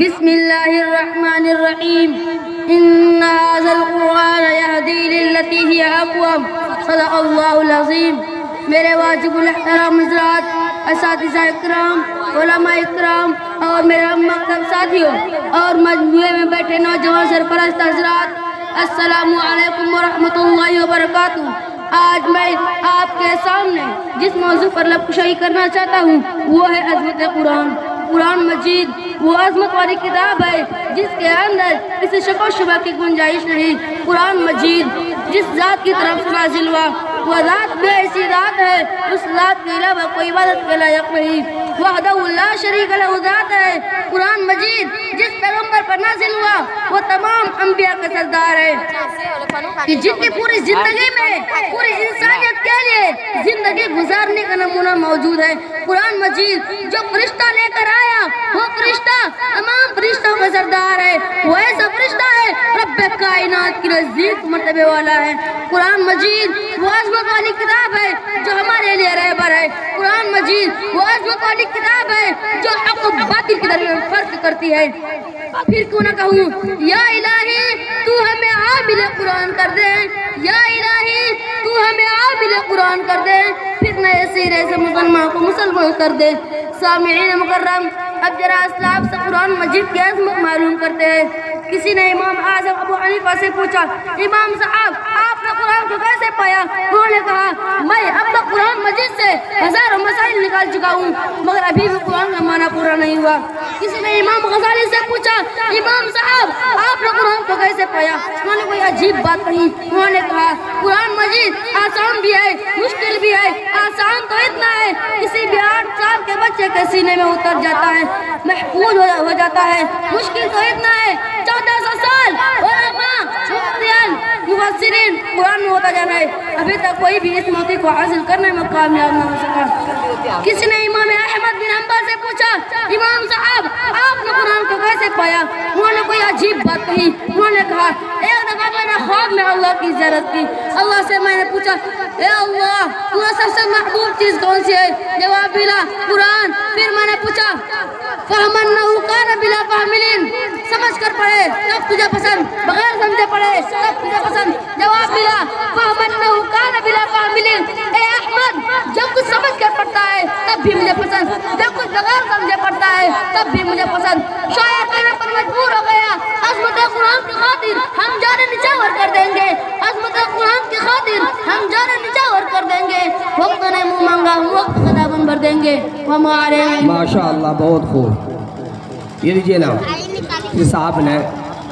बिस्मिल्लाहिर्रहमानिर्रहीम इन्ना हाज़ल क़ुरआन यहदी लिल्लती हिय अक़वम सदक़ल्लाहुल अज़ीम। मेरे वाजिबुल एहतराम हज़रात, असातिज़ा इकराम, उलमा इकराम और मेरे मकतब साथियों और मजमुए में बैठे नौजवान सरपरस्त हज़रात, अस्सलामु अलैकुम व रहमतुल्लाहि व बरकातुहू। आज मैं आपके सामने जिस मौजू पर लबकुशाई करना चाहता हूँ वो है अज़मत कुरान। कुरान मजीद वो अज़मत वाली किताब है जिसके अंदर किसी शक व शुबा की गुंजाइश नहीं। कुरान मजीद जिस ज़ात की तरफ से नाज़िल हुआ वह ज़ात बेऐसी ज़ात है, उस ज़ात के अलावा कोई इबादत के लायक नहीं। वहदहु ला शरीक लहू ज़ात है। कुरान मजीद जिस पैगम्बर पर नाज़िल हुआ वो तमाम अंबिया का सरदार है कि जिनकी पूरी जिंदगी में पूरी इंसानियत के लिए जिंदगी गुजारने का नमूना मौजूद है। कुरान मजीद जो फरिश्ता लेकर आया वो फरिश्ता तमाम फरिश्तों का सरदार है। वो ऐसा फरिश्ता है रब्बे कायनात की नज़दीक मर्तबे वाला है। कुरान मजीद वो अज़मत वाली किताब है जो हमारे लिए रहबर है। कुरान मजीद वो अज़मत वाली किताब है जो हक़ व बातिल के दरमियान फर्क करती है। फिर क्यों ना कहूँ या इलाही तू हमें आबिल कुरान कर दे, या इलाही तू हमें आबिल कुरान कर दे, फिर नए सिरे से मुसलमान को मुसलमान कर दे। सामिईन मुकर्रम, अब जरा इस्लाम से कुरान मजीद की अज़मत मालूम करते हैं। किसी ने इमाम आज़म अबू हनीफा से पूछा, इमाम साहब आपने कुरान को कैसे पाया? उन्होंने कहा मैं अब तक कुरान मजीद से हज़ारों मसाइल निकाल चुका हूँ मगर अभी भी कुरान का माना पूरा नहीं हुआ। किसी ने इमाम गज़ाली से पूछा, इमाम साहब आपने कुरान को कैसे पाया? उन्होंने कोई अजीब बात कही। उन्होंने कहा कुरान मजीद आसान भी है मुश्किल भी है। आसान तो इतना है किसी भी 8 साल के बच्चे के सीने में उतर जाता है, महफूज हो जाता है। मुश्किल तो इतना है 1400 साल मुफस्सिरीन कुरान में होता जाना है, अभी तक कोई भी इस मौके को हासिल करने में कामयाब न हो सका। किसी ने इमाम अहमद बिन हंबल से पूछा, इमाम साहब आपने कुरान को कैसे पाया? उन्होंने कोई अजीब बात कही। उन्होंने कहा एक दफा मैंने ख्वाब में अल्लाह की ज़ियारत की। अल्लाह से मैंने पूछा, ए अल्लाह तुम्हें सबसे महबूब चीज़ कौन सी है? जवाब मिला कुरान। फिर मैंने पूछा फहमन्नहु कान बिला फाहमिलिन, समझ कर पढ़े तब तुझे पसंद, बगैर समझे पढ़े तब तुझे पसंद। जवाब मिला फहमन्नहु कान बिला फाहमिलिन, ए अहमद जब कुछ समझ कर पढ़ता है तब भी मुझे पसंद, जब कुछ बगैर समझे पढ़ता है तब भी मुझे पसंद। शायर कहने पर मजबूर हो गया, अज़मत कुरान की खातिर हम जाने निछावर कर देंगे, अज़मत कुरान की खातिर हम जाने निछावर कर देंगे। वक्त ने मुँह मांगा वक्त कदाबन भर देंगे हमारे। माशाअल्लाह बहुत खूब। ये लीजिए ना कि साहब ने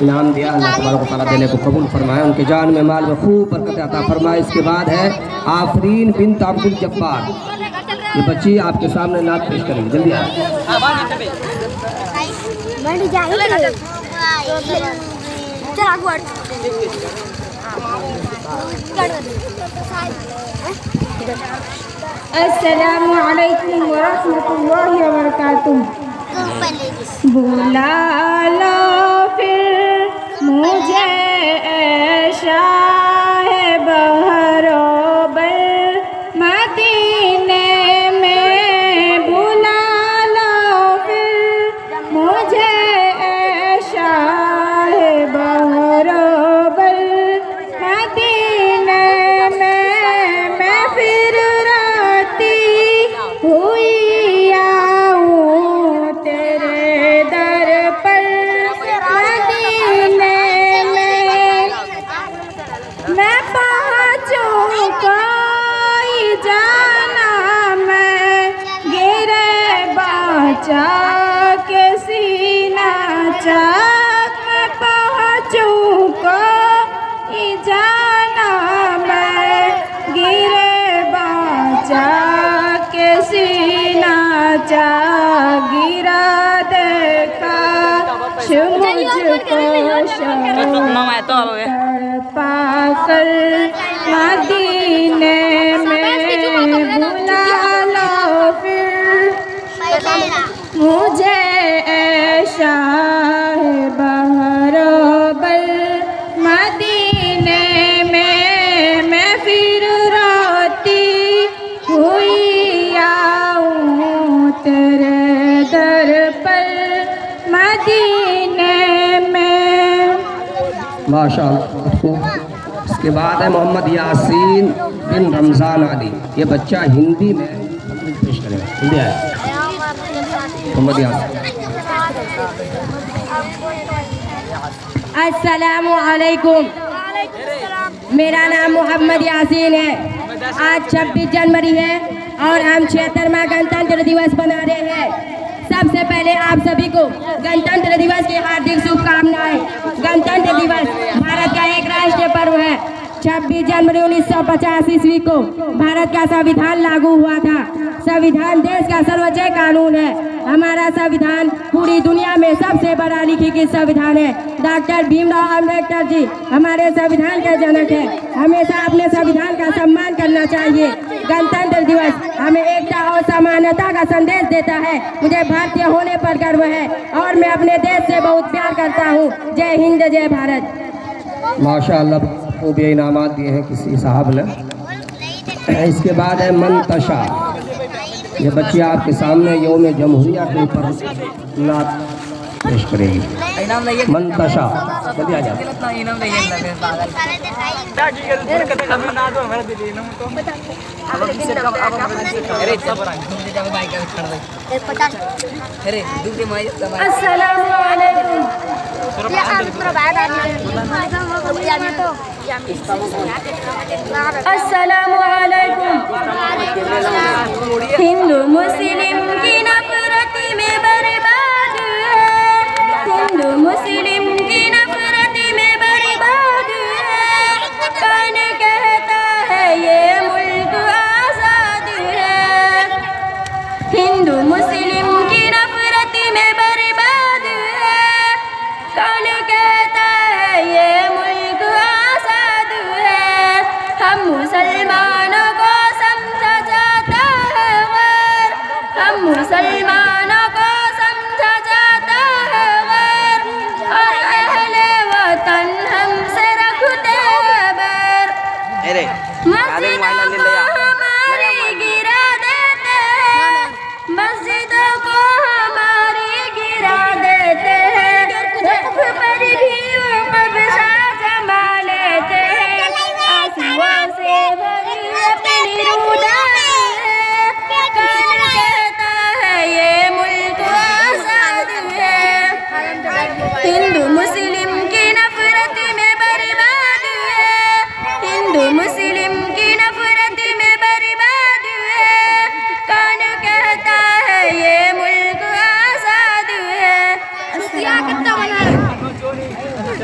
इनाम दिया, अल्लाह तबारक व तआला देने को कबूल फरमाए, उनके जान में माल में खूब बरकत अता फरमाए। इसके बाद है आफरीन बिन्त अब्दुल जब्बार, ये बच्ची आपके सामने नात पेश करेंगी। जल्दी आए। अस्सलामु अलैकुम व रहमतुल्लाहि व बरकातुहू। बुला लो फिर मुझे शाहे बहरोबर मदीने में, बुला लो फिर मुझे शाहे बहरोबर मदीने में, मैं फिर रोती हुई आऊं तेरे दर पर मदीने में। मैं पहुँचूं कोई जाना मैं गिरे बाचा के सीना चाक, मैं पहुँचूं कोई जाना मैं गिरे बाचा के सीना चाक, गिरा देखा मुझको पाकर मदीने में, बुला लो फिर मुझे शाहे बहरोबर मदीने में, मैं फिर रोती हुई आऊं तेरे मदीने में। माशाअल्लाह। इसके बाद है मोहम्मद यासीन बिन रमज़ान अली। ये बच्चा हिंदी में पेश करेगा। हिंदी आया मोहम्मद यासीन। अस्सलामु अलैकुम। मेरा नाम मोहम्मद यासीन है। आज 26 जनवरी है और हम 76वां गणतंत्र दिवस मना रहे हैं। सबसे पहले आप सभी को गणतंत्र दिवस की हार्दिक शुभकामनाएं। गणतंत्र दिवस भारत का एक राष्ट्रीय पर्व है। 26 जनवरी 1950 ईस्वी को भारत का संविधान लागू हुआ था। संविधान देश का सर्वोच्च कानून है। हमारा संविधान पूरी दुनिया में सबसे बड़ा लिखित संविधान है। डॉक्टर भीमराव अम्बेडकर जी हमारे संविधान के जनक हैं। हमेशा अपने संविधान का सम्मान करना चाहिए। गणतंत्र दिवस हमें एकता और समानता का संदेश देता है। मुझे भारतीय होने पर गर्व है और मैं अपने देश से बहुत प्यार करता हूँ। जय हिंद, जय भारत। माशाअल्लाह को भी इनामात दिए हैं किसी साहब ने। इसके बाद है मंतशा। ये बच्ची आपके सामने यौम जमहूरिया के ऊपर नात पेश करेगी। मंतशा जल्दी आ जाओ। अस्सलामु अलैकुम। अस्सलामु अलैकुम। हिंदू मुस्लिम की नफरत में बर्बाद है। हिंदू मुस्लिम की नफरत में बर्बाद है। कौन कहता है ये मुल्क आजाद है। हिंदू मुस्लिम की नफरत में बर्बाद है। कौन कहता है ये मुल्क आजाद है। हम मुसलमानों को समझा जाता है गैर। हम मुसलमानों को समझा जाता है गैर और अहले वतन हमसे रखते हैं बैर। मस्जिदों को हमारी गिरा देते हैं। मस्जिदों को हमारी गिरा देते हैं। रुख पर भी वो कब्जा जमा लेते हैं। आंसुओं से भरी अपनी रुदात है। कौन कहता है ये मुल्क आजाद है। हिंदू मुस्लिम की नफरत में बर्बाद है। हिंदू मुस्लिम की नफरत में बर्बाद है। कौन कहता है ये मुल्क आजाद है।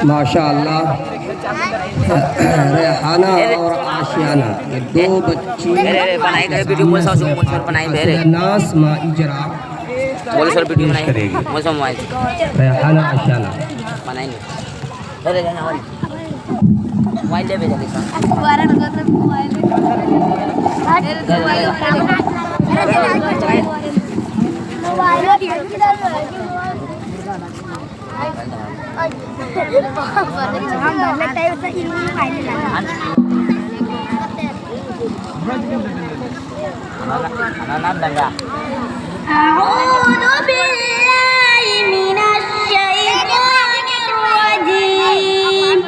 माशाअल्लाह। रेहाना और आशियाना ये दो बच्ची नास माइजरा पेश करेगी। रेहाना आशियाना। अऊज़ु बिल्लाहि मिनश शैतानिर रजीम।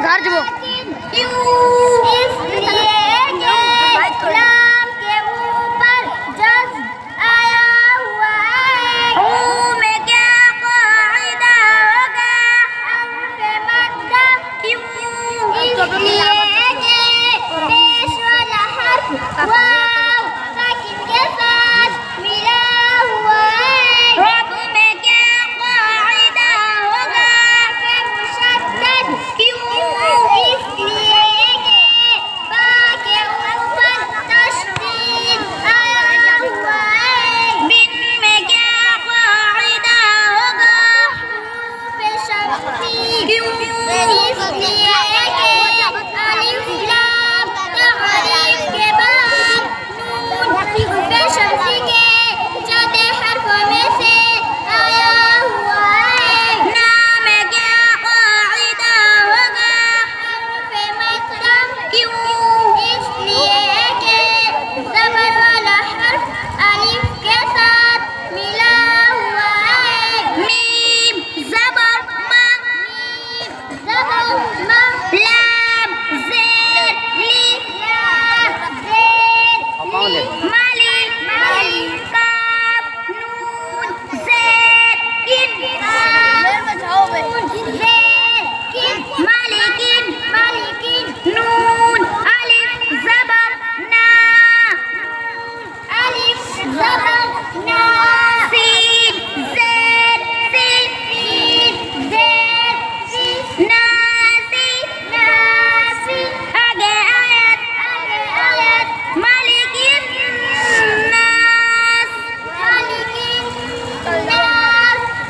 घर जबो नाम के ऊपर जज आया हुआ है में क्या कायदा होगा हमसे मतलब क्यों इसलिए पेश वाला हर्फ वाव साकिन के साथ मिला हुआ है में क्या कायदा होगा से मुशद्दद क्यों इसलिए बा के ऊपर तशदीद आया हुआ है बिन में क्या कायदा होगा पे शर्ती क्यों इसलिए अलिफ लाम तहरीफ के बाद नून पे शर्ती के चौथे हर्फों में से आया हुआ है नाम में क्या कायदा होगा पे मतलब क्यों इसलिए के ज़बर वाला हर्फ अलिफ के साथ मिला हुआ है मीम ज़बर मा लाम ज़ेर लिफ ज़ेर माली काफ नून ज़ेर किन मालिकिन नून अलिफ ज़बर ना सीन ज़ेर नासी आगे आयत मालिकिन नास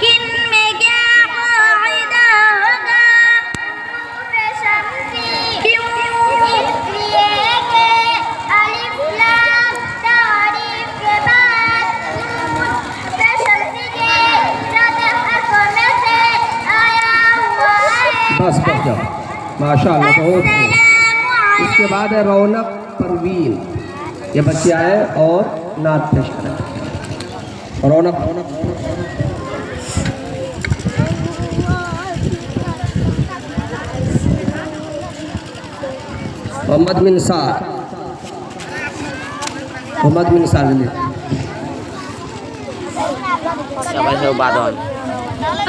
किन में क्या कायदा होगा पे शर्ती क्यों इसलिए के अलिफ लाम तारीफ के बाद नून पे शर्ती के चौथे हर्फों में से आया हुआ है बस जाओ माशाअल्लाह बहुत खूब। इसके बाद है रौनक परवीन, ये बच्चे आए और नात पेश करें। रौनक मोहम्मद मिनसार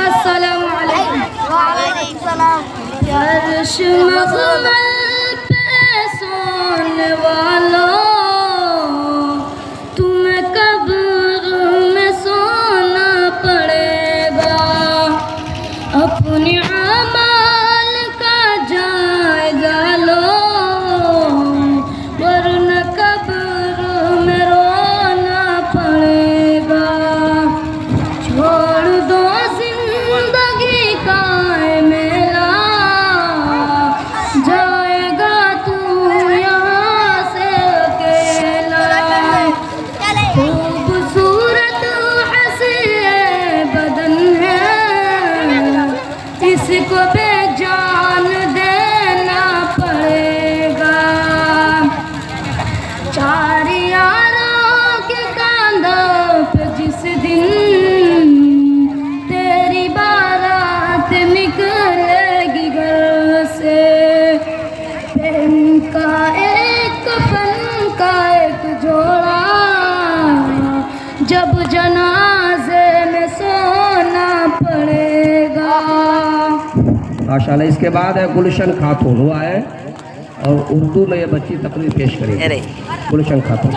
अस्सलामु अलैकुम अर्श मखमल पे सोने वालों तुम्हें कब्र में सोना पड़ेगा अपने अमाल का जायजा लो वरना कब्र में रोना पड़ेगा छोड़ दो जिंदगी का मेला जाएगा तू यहाँ से अकेला खूबसूरत हंसी बदन है इसको बेजान देना पड़ेगा चार यारों के कांधों पे जिस दिन तेरी बारात निकलेगी घर से पहन का एक कफन का एक जोड़ा जब जनाजे में सोना पड़ेगा। माशाअल्लाह। इसके बाद है गुलशन खातून, हुआ है और उर्दू में ये बच्ची तकरीर पेश करेगी। गुलशन खातून।